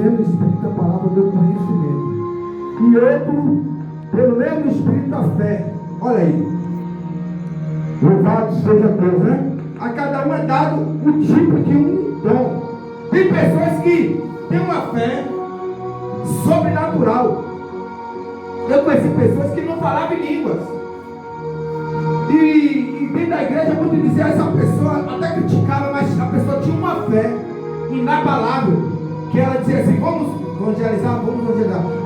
mesmo Espírito a palavra do conhecimento. E outro, pelo mesmo Espírito a fé. Olha aí. Louvado seja Deus, né? A cada um é dado o tipo de um dom. Tem pessoas que têm uma fé sobrenatural. Eu conheci pessoas que não falavam em línguas. E dentro da igreja, muito dizer, essa pessoa até criticava, mas a pessoa tinha uma fé inabalável, que ela dizia assim: vamos evangelizar,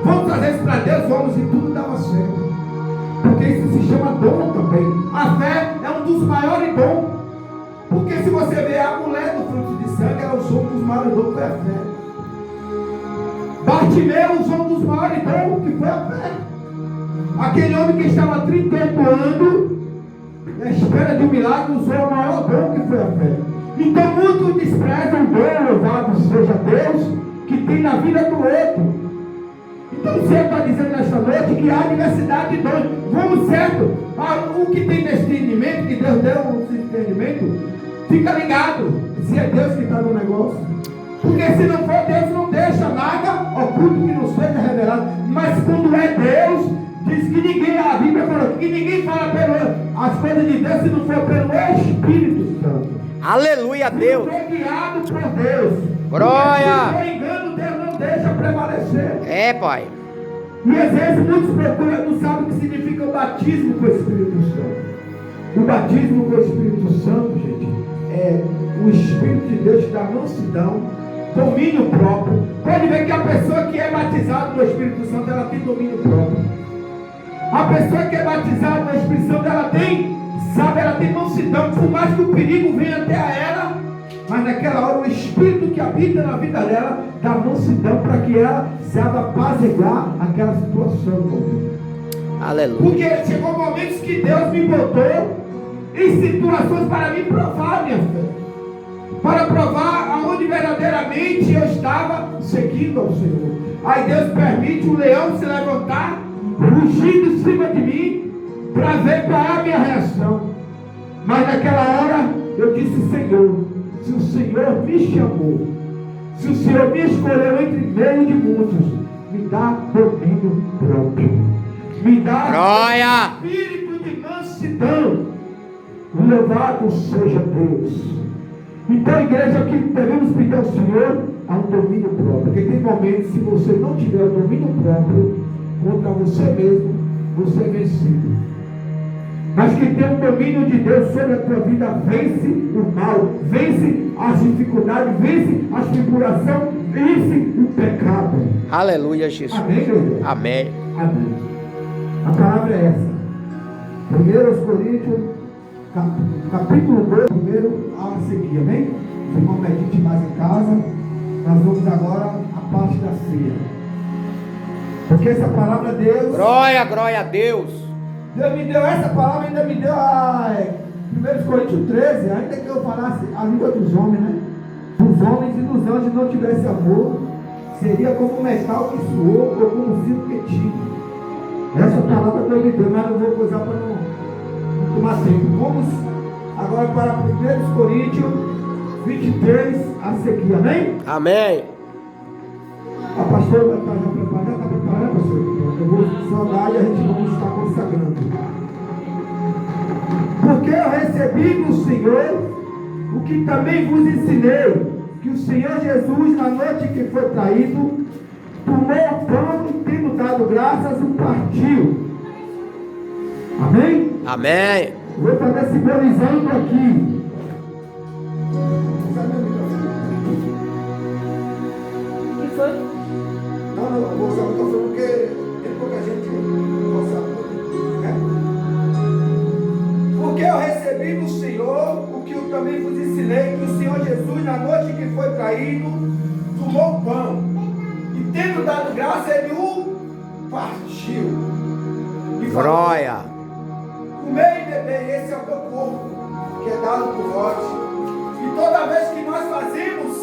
vamos trazer isso para Deus, vamos, e tudo dava certo. Porque isso se chama dom também. A fé é um dos maiores dons. Porque se você vê a mulher do fruto de sangue, ela usou um dos maiores dons, que foi a fé. Bartimeu usou um dos maiores dons, que foi a fé. Aquele homem que estava 38 anos à espera de um milagre, usou o maior dom, que foi a fé. Então muitos desprezam o dom, louvado seja Deus, que tem na vida do outro. Então você está dizendo nesta noite que há diversidade de dons. Vamos certo. O que tem nesse entendimento, que Deus deu esse entendimento, fica ligado. Se é Deus que está no negócio. Porque se não for Deus, não deixa nada oculto que não seja revelado. Mas quando é Deus, diz que ninguém, a Bíblia falou que ninguém fala as coisas de Deus se não for pelo Espírito Santo. Aleluia a Deus. Se não for guiado por Deus. Glória. Se for engano, Deus não deixa prevalecer. É, Pai. E às vezes muitos procuram, não sabem o que significa o batismo com o Espírito Santo. O batismo com o Espírito Santo, gente, é o Espírito de Deus da mansidão, domínio próprio. Pode ver que a pessoa que é batizada no Espírito Santo, ela tem domínio próprio. A pessoa que é batizada no Espírito Santo, ela tem mansidão. Por mais que o perigo venha até a ela, mas naquela hora o Espírito que habita na vida dela dá mansidão para que ela saiba apaziguar aquela situação. Aleluia. Porque chegou momentos que Deus me botou em situações para me provar minha fé, para provar aonde verdadeiramente eu estava seguindo ao Senhor. Aí Deus permite o leão se levantar, rugindo em cima de mim, para ver qual é a minha reação. Mas naquela hora eu disse: Senhor, se o Senhor me chamou, se o Senhor me escolheu entre meio de muitos, me dá domínio próprio, me dá Glória. espírito de mansidão. Louvado seja Deus. Então, igreja, aqui devemos pedir ao Senhor a um domínio próprio. Porque tem momentos, se você não tiver o domínio próprio contra você mesmo, você é vencido. Mas que tem o domínio de Deus sobre a tua vida, vence o mal, vence as dificuldades, vence as tribulações, vence o pecado. Aleluia, Jesus. Amém, igreja? Amém. Amém. A palavra é essa. 1 Coríntios, capítulo 2, primeiro a seguir, amém? Se não medite mais em casa, nós vamos agora a parte da ceia. Porque essa palavra de Deus... Glória a Deus. Deus me deu essa palavra, ainda me deu a 1 Coríntios 13, ainda que eu falasse a língua dos homens, né? Dos homens e dos anjos não tivesse amor, seria como metal que suou ou como fio que tira. Essa palavra Deus me deu, mas não vou usar para não tomar tempo. Vamos agora para 1 Coríntios 23 a seguir, amém? Amém. A pastora vai estar já preparada, está preparada, pastor? Eu vou só dar e a gente vai estar consagrando. Porque eu recebi do Senhor o que também vos ensinei, que o Senhor Jesus, na noite que foi traído, tomou o pão e, tendo dado graças, o partiu. Amém? Amém. Vou estar simbolizando aqui. O que foi? Não, eu vou usar o microfone porque tem pouca gente que né? Porque eu recebi do Senhor o que eu também vos ensinei, que o Senhor Jesus, na noite que foi traído, tomou o pão e, tendo dado graça, ele o partiu. E falou: Glória. comei e bebei, esse é o meu corpo, que é dado por vós. E toda vez que nós fazemos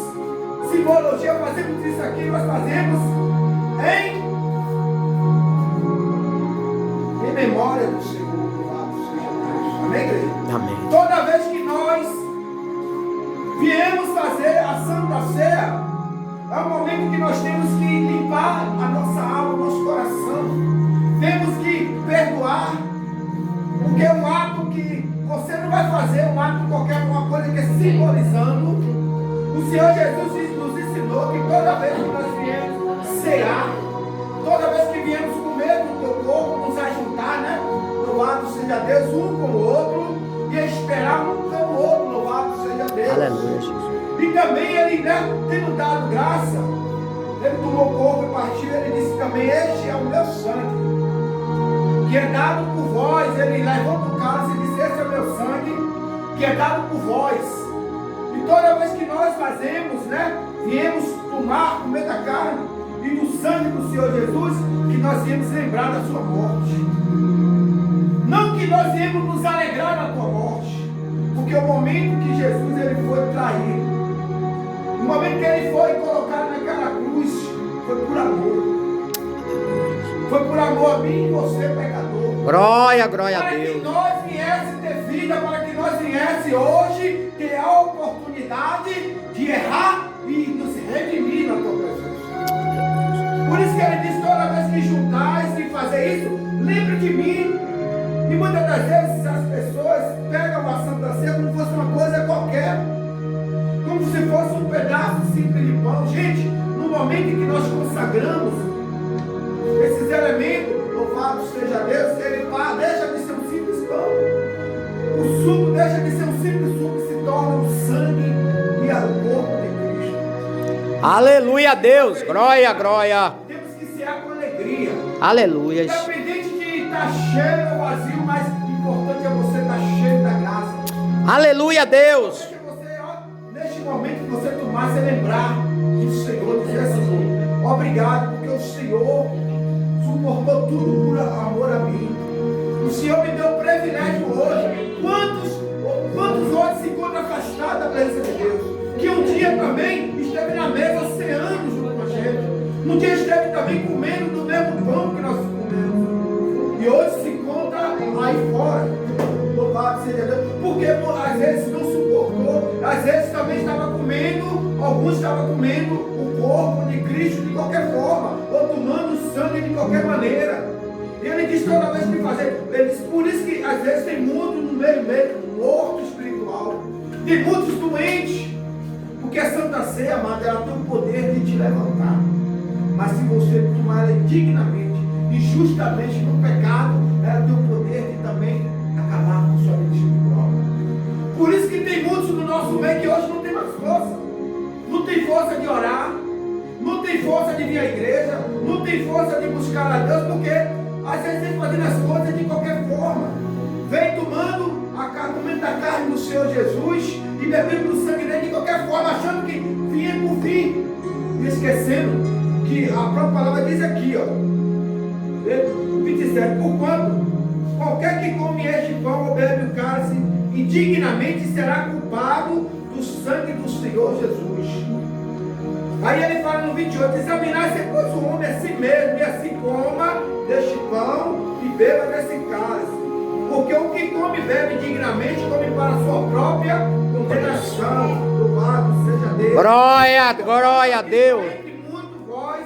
simbologia, fazemos isso aqui, nós fazemos em memória do Senhor. Amém, igreja? Amém. Toda vez que nós viemos fazer a Santa Ceia, é o momento que nós temos O Senhor Jesus nos ensinou que toda vez que nós viemos cear, toda vez que viemos comer do teu corpo, nos ajuntar, né? Louvado seja Deus, um com o outro, e esperar um pelo outro, louvado seja Deus. Aleluia, Jesus. E também ele, né, tendo dado graça, ele tomou o corpo e partiu, ele disse também, este é o meu sangue, que é dado por vós. Ele levanta o cálice e disse, este é o meu sangue, que é dado por vós. E toda vez que nós fazemos, né, viemos tomar, comer da carne e do sangue do Senhor Jesus, que nós viemos lembrar da sua morte. Não que nós viemos nos alegrar na tua morte, porque o momento que Jesus ele foi traído, o momento que ele foi colocado naquela cruz, foi por amor. Foi por amor a mim e você, pecador. Glória, glória a Para que Deus. nós viesse ter vida, para que nós viesse hoje ter a oportunidade de errar e nos redimir na tua presença. Por isso que ele diz, toda vez que juntais e fazer isso, lembre de mim. E muitas das vezes as pessoas pegam a Santa Ceia como se fosse uma coisa qualquer, como se fosse um pedaço simples de pão. Gente, no momento em que nós consagramos esses elementos, louvado seja Deus, ele deixa de ser um simples pão. O suco deixa de ser um simples suco e se torna o sangue e o corpo de Cristo. Aleluia, Deus. Glória, glória. Temos que ser com alegria. Aleluia. Independente de estar cheio ou vazio, mas importante é você estar cheio da graça. Aleluia, Deus. Que você, neste momento que você tomar, você lembrar do Senhor, dizer assim, obrigado, porque o Senhor suportou tudo por amor a mim. O Senhor me deu o privilégio hoje. Quantos hoje se encontram afastados da presença de Deus? Que um dia também esteve na mesa ceando junto com a gente. Um dia esteve também comendo do mesmo pão que nós comemos. E hoje se encontra aí fora. Louvado seja Deus. Porque às vezes não suportou. Às vezes também estava comendo. Alguns estavam comendo o corpo de Cristo de qualquer forma. Ou tomando o sangue de qualquer maneira. E ele diz toda vez que fazer. Ele diz, por isso que às vezes tem muito no meio morto espiritual. Tem muitos doentes. Porque a Santa Ceia, amada, ela tem o poder de te levantar. Mas se você tomar ela dignamente e justamente no pecado, ela tem o poder de também acabar com sua vida espiritual. Por isso que tem muitos no nosso meio que hoje não tem mais força. Não tem força de orar, não tem força de vir à igreja, não tem força de buscar a Deus, porque às vezes vem fazendo as coisas de qualquer forma. Vem tomando comendo da carne do Senhor Jesus e bebendo do sangue dele de qualquer forma, achando que vinha por fim. E esquecendo que a própria palavra diz aqui, ó, 27, porquanto qualquer que come este pão ou bebe o cálice indignamente será culpado do sangue do Senhor Jesus. Aí ele fala no 28, examinar-se pois o homem a si mesmo, e assim coma deste pão e beba desse cálice. Porque o que come e bebe dignamente, come para a sua própria condenação. Louvado seja Deus. Glória a Deus. Muito vós,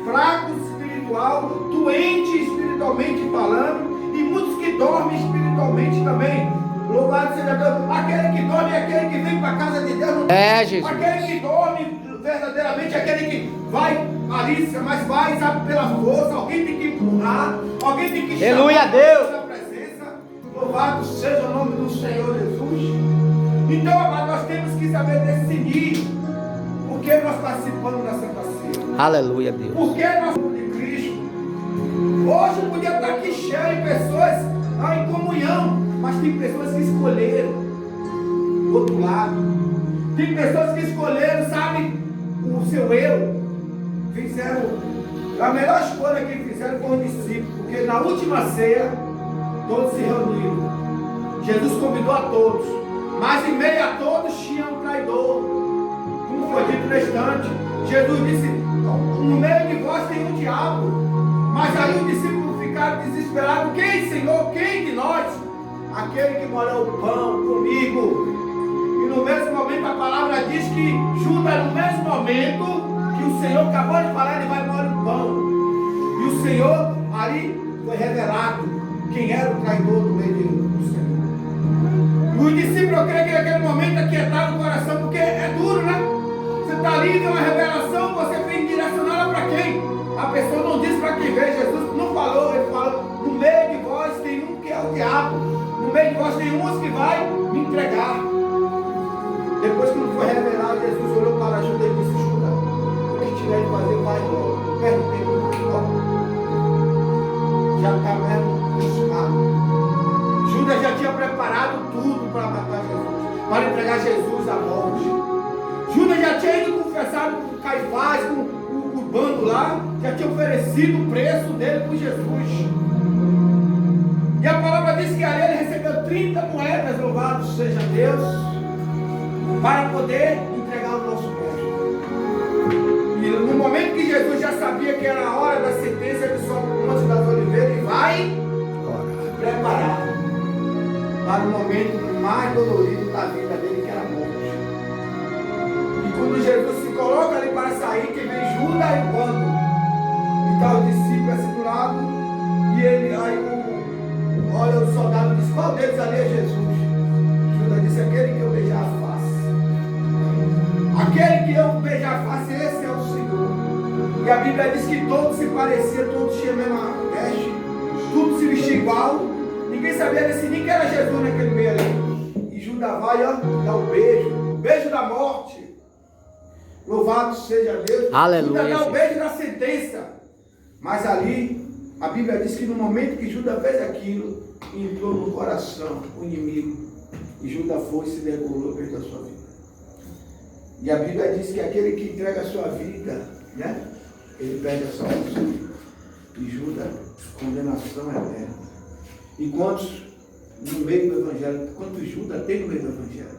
fracos espiritual, doentes espiritualmente falando, e muitos que dormem espiritualmente também. Louvado seja Deus. Aquele que dorme é aquele que vem para a casa de Deus. Jesus. Aquele que dorme verdadeiramente, aquele que vai ali, mas vai, sabe, pela força. Alguém tem que empurrar, alguém tem que chamar. Aleluia a Deus. A presença. Louvado seja o nome do Senhor Jesus. Então, amado, nós temos que saber decidir por que nós participamos da Santa Ceia. Aleluia, Deus. Por que nós somos de Cristo? Hoje podia estar aqui cheio de pessoas em comunhão, mas tem pessoas que escolheram o outro lado. Tem pessoas que escolheram, sabe, o seu eu. Fizeram a melhor escolha que fizeram com os discípulos, porque na última ceia todos se reuniram. Jesus convidou a todos, mas em meio a todos tinha um traidor. Como foi dito no instante, Jesus disse, no meio de vós tem um diabo. Mas aí os discípulos ficaram desesperados. Quem, Senhor? Quem de nós? Aquele que molhou o pão comigo. E no mesmo momento a palavra diz que Judas, no mesmo momento que o Senhor acabou de falar, ele vai molhar o pão. E o Senhor, ali foi revelado quem era o traidor do meio do Senhor. E os discípulos, eu creio que naquele momento aquietaram o coração, porque é duro, né? está ali, tem uma revelação, você tem que direcionar ela para quem? A pessoa não disse para quem veio, Jesus não falou, ele falou, no meio de vós tem um que é o diabo, no meio de vós tem uns que vai me entregar. Depois que não foi revelado, Jesus olhou para a Judas e disse, Judas, o que tiver de fazer, vai logo, não perde tempo, logo. Já está mesmo buscado. Judas já tinha preparado tudo para matar Jesus, para entregar Jesus à morte. Judas já tinha ido confessar com Caifás, com o bando lá, já tinha oferecido o preço dele por Jesus. E a palavra diz que ali ele recebeu 30 moedas, louvado seja Deus, para poder entregar o nosso mestre. E no momento que Jesus já sabia que era a hora da sentença, ele sobe o Monte das Oliveiras e vai preparar para o momento mais dolorido da vida dele, que era a morte. E quando Jesus se coloca ali para sair, que vem Judas e o bando, e está o discípulo assim do lado, e ele, aí olha o soldado e diz, qual deles ali é Jesus? Judas disse, aquele que eu beijar a face. Aquele que eu beijar a face, esse é o Senhor. E a Bíblia diz que todos se pareciam, todos tinham a mesma veste, tudo se vestia igual. Ninguém sabia decidir que era Jesus naquele meio ali. E Judas vai, ó, dá o beijo da morte. Louvado seja Deus. Aleluia. Judas dá o beijo da sentença. Mas ali, a Bíblia diz que no momento que Judas fez aquilo, entrou no coração o inimigo. E Judas foi e se degolou, perdeu a sua vida. E a Bíblia diz que aquele que entrega a sua vida, né? Ele perde a salvação. E Judas, condenação eterna. E quantos no meio do Evangelho, quantos Judas tem no meio do Evangelho?